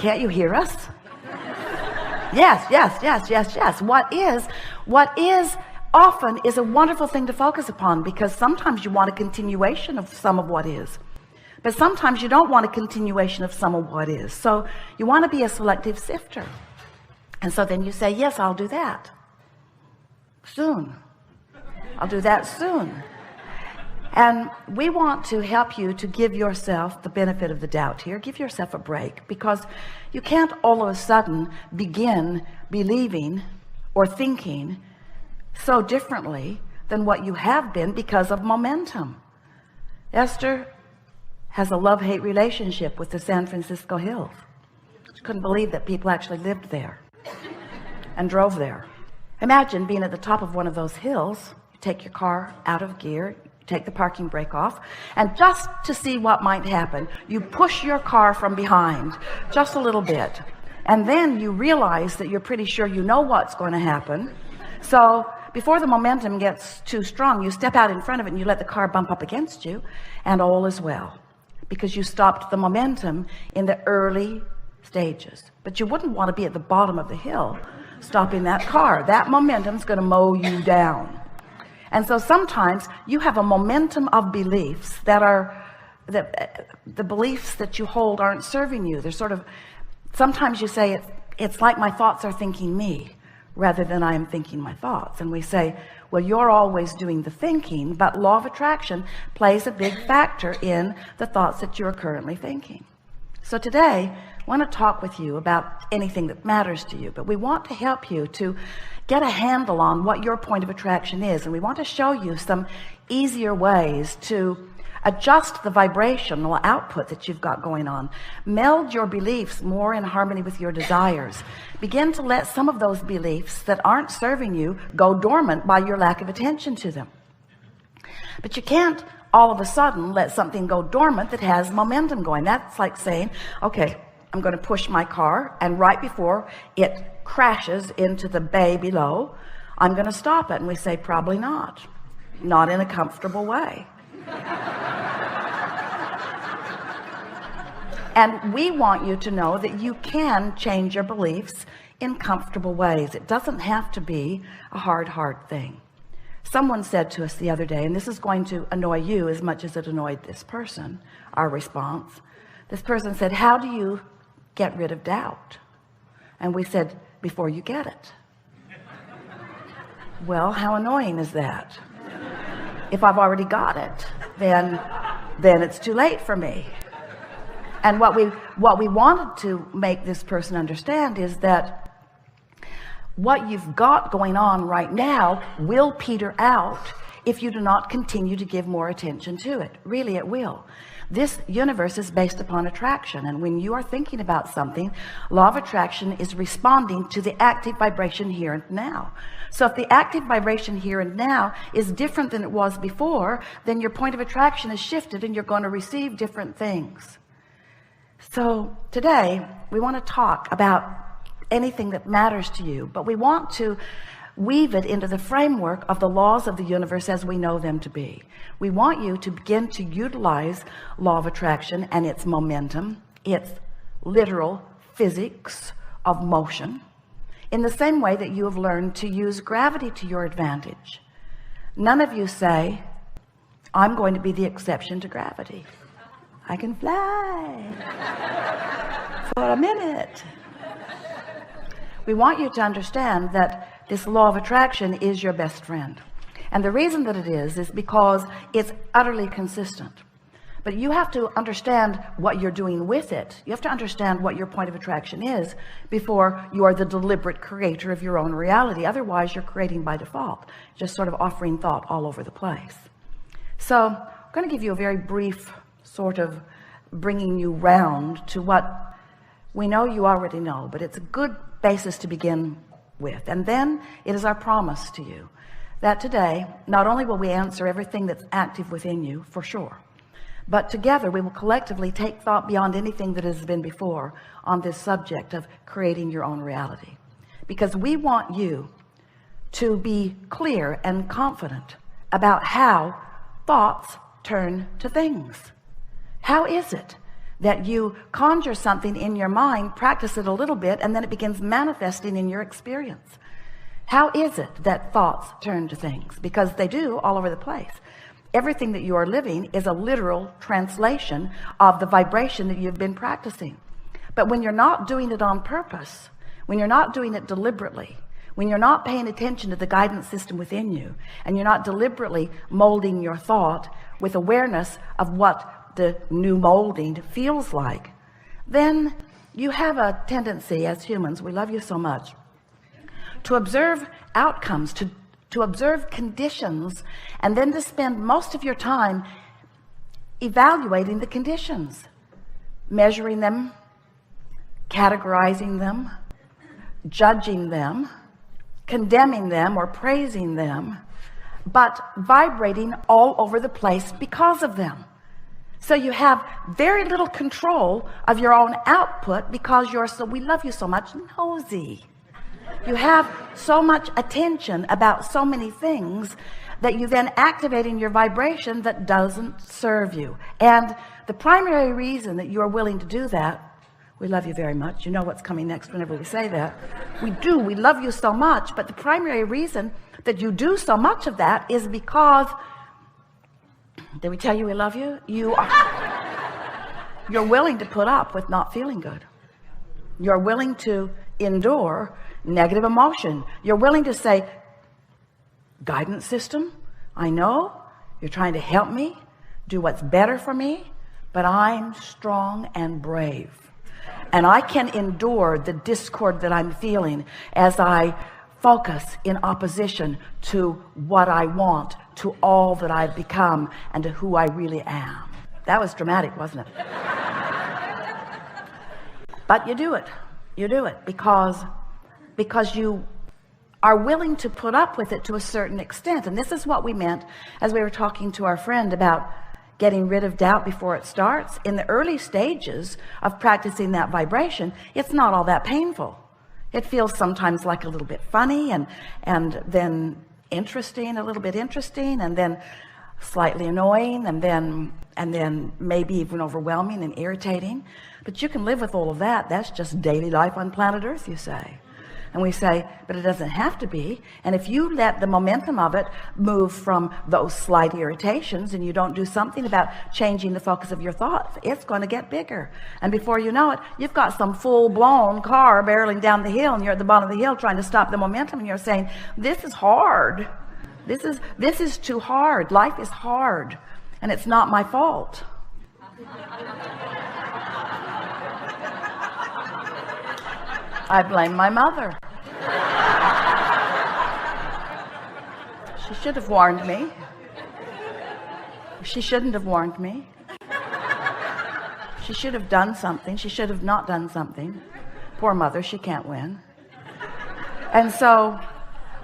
Can't you hear us? Yes, yes, yes, yes, yes. What is often is a wonderful thing to focus upon, because sometimes you want a continuation of some of what is, but sometimes you don't want a continuation of some of what is. So you want to be a selective sifter. And so then you say, yes, I'll do that soon. I'll do that soon. And we want to help you to give yourself the benefit of the doubt here. Give yourself a break, because you can't all of a sudden begin believing or thinking so differently than what you have been because of momentum. Esther has a love-hate relationship with the San Francisco Hills. She couldn't believe that people actually lived there and drove there. Imagine being at the top of one of those hills. You take your car out of gear, take the parking brake off, and just to see what might happen, you push your car from behind just a little bit, and then you realize that you're pretty sure you know what's going to happen. So before the momentum gets too strong, you step out in front of it and you let the car bump up against you, and all is well, because you stopped the momentum in the early stages. But you wouldn't want to be at the bottom of the hill stopping that car. That momentum's going to mow you down. And so sometimes you have a momentum of beliefs that are the beliefs that you hold aren't serving you. They're sort of, sometimes you say it's like my thoughts are thinking me rather than I am thinking my thoughts. And we say, well, you're always doing the thinking, but law of attraction plays a big factor in the thoughts that you're currently thinking. So today I want to talk with you about anything that matters to you, but we want to help you to get a handle on what your point of attraction is, and we want to show you some easier ways to adjust the vibrational output that you've got going on. Meld your beliefs more in harmony with your desires. Begin to let some of those beliefs that aren't serving you go dormant by your lack of attention to them. But you can't all of a sudden let something go dormant that has momentum going. That's like saying, okay, I'm going to push my car, and right before it crashes into the bay below, I'm going to stop it. And we say, probably not in a comfortable way. And we want you to know that you can change your beliefs in comfortable ways. It doesn't have to be a hard thing. Someone said to us the other day, and this is going to annoy you as much as it annoyed this person, our response. This person said, how do you get rid of doubt? And we said, before you get it. Well, how annoying is that? If I've already got it, then it's too late for me. And what we wanted to make this person understand is that what you've got going on right now will peter out if you do not continue to give more attention to it. Really, it will. This universe is based upon attraction, and when you are thinking about something, law of attraction is responding to the active vibration here and now. So if the active vibration here and now is different than it was before, then your point of attraction is shifted and you're going to receive different things. So today we want to talk about anything that matters to you, but we want to weave it into the framework of the laws of the universe as we know them to be. We want you to begin to utilize law of attraction and its momentum, its literal physics of motion, in the same way that you have learned to use gravity to your advantage. None of you say, I'm going to be the exception to gravity. I can fly for a minute. We want you to understand that this law of attraction is your best friend. And the reason that it is because it's utterly consistent. But you have to understand what you're doing with it. You have to understand what your point of attraction is before you are the deliberate creator of your own reality. Otherwise, you're creating by default, just sort of offering thought all over the place. So I'm going to give you a very brief sort of bringing you round to what we know you already know, but it's a good basis to begin with. And then it is our promise to you that today, not only will we answer everything that's active within you, for sure, but together we will collectively take thought beyond anything that has been before on this subject of creating your own reality. Because we want you to be clear and confident about how thoughts turn to things. How is it that you conjure something in your mind, practice it a little bit, and then it begins manifesting in your experience. How is it that thoughts turn to things? Because they do all over the place. Everything that you are living is a literal translation of the vibration that you've been practicing. But when you're not doing it on purpose, when you're not doing it deliberately, when you're not paying attention to the guidance system within you, and you're not deliberately molding your thought with awareness of what the new molding feels like, then you have a tendency, as humans, we love you so much, to observe outcomes, to observe conditions, and then to spend most of your time evaluating the conditions, measuring them, categorizing them, judging them, condemning them or praising them, but vibrating all over the place because of them. So you have very little control of your own output because you're so, we love you so much, nosy. You have so much attention about so many things that you then activate in your vibration that doesn't serve you. And the primary reason that you are willing to do that, we love you very much. You know what's coming next whenever we say that. We do. We love you so much. But the primary reason that you do so much of that is because, did we tell you we love you? You're willing to put up with not feeling good. You're willing to endure negative emotion. You're willing to say, guidance system, I know you're trying to help me do what's better for me, but I'm strong and brave. And I can endure the discord that I'm feeling as I focus in opposition to what I want, to all that I've become, and to who I really am. That was dramatic, wasn't it? But you do it. You do it because you are willing to put up with it to a certain extent. And this is what we meant as we were talking to our friend about getting rid of doubt before it starts. In the early stages of practicing that vibration, it's not all that painful. It feels sometimes like a little bit funny and then interesting, a little bit interesting, and then slightly annoying, and then maybe even overwhelming and irritating. But you can live with all of that. That's just daily life on planet Earth, you say. And we say, but it doesn't have to be. And if you let the momentum of it move from those slight irritations and you don't do something about changing the focus of your thoughts, it's going to get bigger. And before you know it, you've got some full-blown car barreling down the hill, and you're at the bottom of the hill trying to stop the momentum, and you're saying, this is hard. This is too hard. Life is hard, and it's not my fault. I blame my mother. She should have warned me. She shouldn't have warned me. She should have done something. She should have not done something. Poor mother, she can't win. And so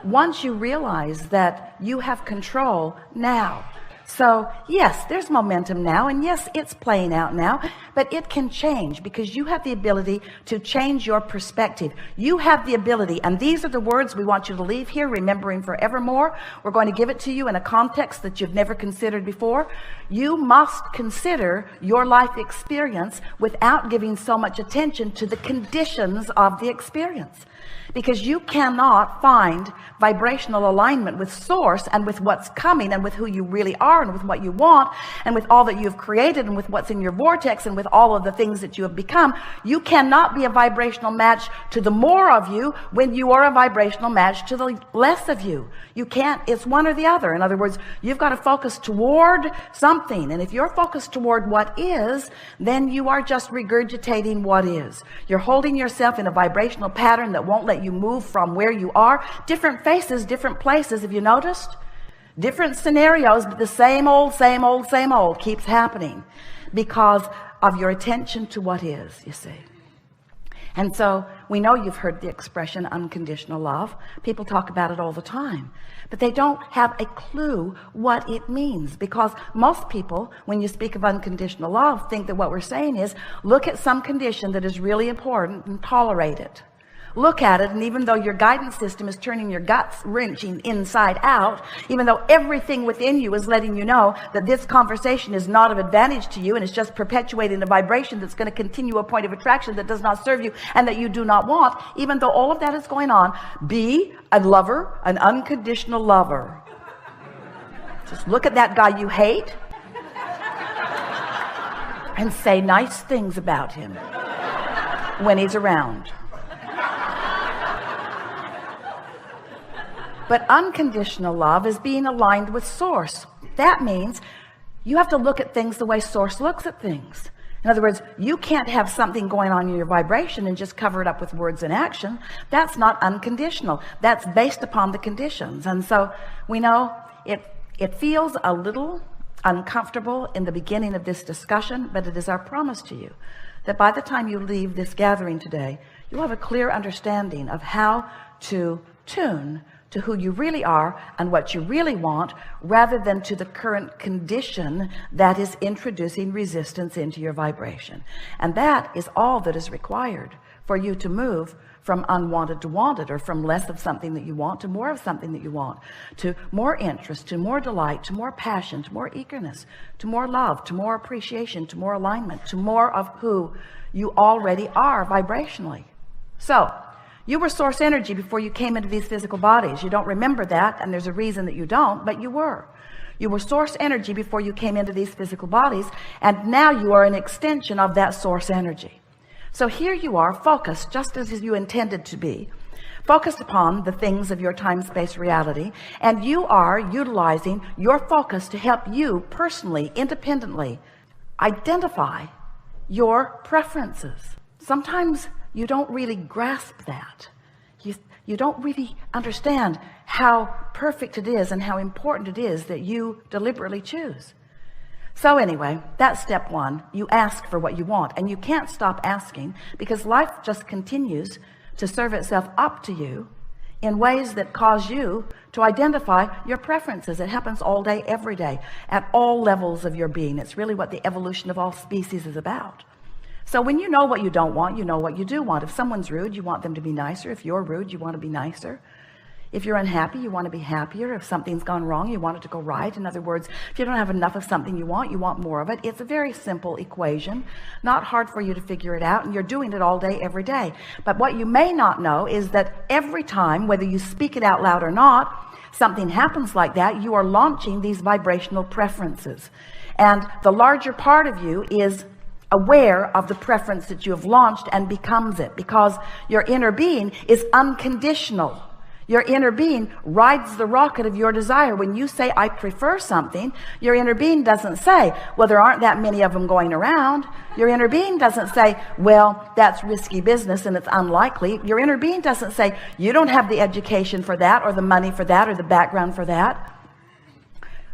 once you realize that you have control now, so yes, there's momentum now, and yes, it's playing out now, but it can change because you have the ability to change your perspective. You have the ability, and these are the words we want you to leave here remembering forevermore. We're going to give it to you in a context that you've never considered before. You must consider your life experience without giving so much attention to the conditions of the experience. Because you cannot find vibrational alignment with source and with what's coming and with who you really are and with what you want and with all that you've created and with what's in your vortex and with all of the things that you have become. You cannot be a vibrational match to the more of you when you are a vibrational match to the less of you. You can't. It's one or the other. In other words, you've got to focus toward something. And if you're focused toward what is, then you are just regurgitating what is. You're holding yourself in a vibrational pattern that won't let you move from where you are. Different faces, different places. Have you noticed? Different scenarios, but the same old keeps happening because of your attention to what is, you see. And so we know you've heard the expression unconditional love. People talk about it all the time, but they don't have a clue what it means, because most people, when you speak of unconditional love, think that what we're saying is look at some condition that is really important and tolerate it. look at it, and even though your guidance system is turning your guts wrenching inside out, even though everything within you is letting you know that this conversation is not of advantage to you and it's just perpetuating a vibration that's going to continue a point of attraction that does not serve you and that you do not want, even though all of that is going on, be a lover, an unconditional lover. Just look at that guy you hate and say nice things about him when he's around. But unconditional love is being aligned with source. That means you have to look at things the way source looks at things. In other words, you can't have something going on in your vibration and just cover it up with words and action. That's not unconditional. That's based upon the conditions. And so we know it feels a little uncomfortable in the beginning of this discussion, but it is our promise to you that by the time you leave this gathering today, you'll have a clear understanding of how to tune to who you really are and what you really want, rather than to the current condition that is introducing resistance into your vibration. And that is all that is required for you to move from unwanted to wanted, or from less of something that you want to more of something that you want, to more interest, to more delight, to more passion, to more eagerness, to more love, to more appreciation, to more alignment, to more of who you already are vibrationally. So you were source energy before you came into these physical bodies. You don't remember that, and there's a reason that you don't, but you were. You were source energy before you came into these physical bodies, and now you are an extension of that source energy. So here you are, focused just as you intended to be, focused upon the things of your time-space reality, and you are utilizing your focus to help you personally, independently, identify your preferences. Sometimes you don't really grasp that. You don't really understand how perfect it is and how important it is that you deliberately choose. So anyway, that's step one. You ask for what you want, and you can't stop asking, because life just continues to serve itself up to you in ways that cause you to identify your preferences. It happens all day, every day, at all levels of your being. It's really what the evolution of all species is about. So when you know what you don't want, you know what you do want. If someone's rude, you want them to be nicer. If you're rude, you want to be nicer. If you're unhappy, you want to be happier. If something's gone wrong, you want it to go right. In other words, if you don't have enough of something you want more of it. It's a very simple equation, not hard for you to figure it out, and you're doing it all day, every day. But what you may not know is that every time, whether you speak it out loud or not, something happens like that, you are launching these vibrational preferences. And the larger part of you is aware of the preference that you have launched and becomes it, because your inner being is unconditional. Your inner being rides the rocket of your desire. When you say, I prefer something, your inner being doesn't say, well, there aren't that many of them going around. Your inner being doesn't say, well, that's risky business and it's unlikely. Your inner being doesn't say, you don't have the education for that, or the money for that, or the background for that.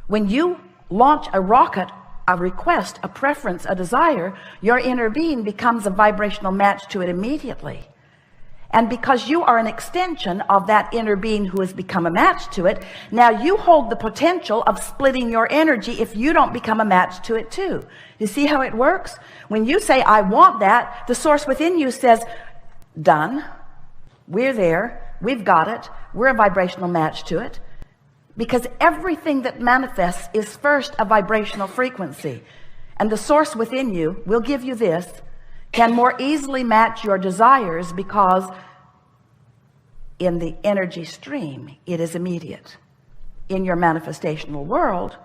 When you launch a rocket, a request, a preference, a desire, your inner being becomes a vibrational match to it immediately. And because you are an extension of that inner being who has become a match to it, now you hold the potential of splitting your energy if you don't become a match to it too. You see how it works? When you say, I want that, the source within you says, done. We're there. We've got it. We're a vibrational match to it. Because everything that manifests is first a vibrational frequency. And the source within you will give you this, can more easily match your desires, because in the energy stream, it is immediate. In your manifestational world,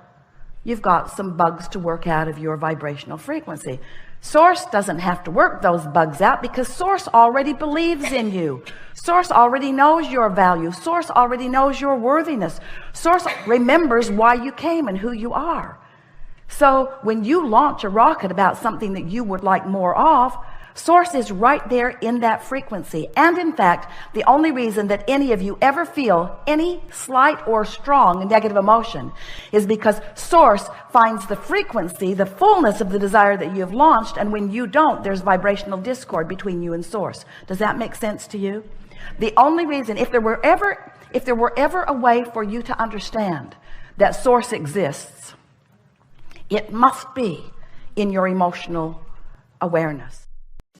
you've got some bugs to work out of your vibrational frequency. Source doesn't have to work those bugs out, because source already believes in you. Source already knows your value. Source already knows your worthiness. Source remembers why you came and who you are. So when you launch a rocket about something that you would like more of, source is right there in that frequency. And in fact, the only reason that any of you ever feel any slight or strong negative emotion is because source finds the frequency, the fullness of the desire that you have launched. And when you don't, there's vibrational discord between you and source. Does that make sense to you? The only reason, if there were ever a way for you to understand that source exists, it must be in your emotional awareness.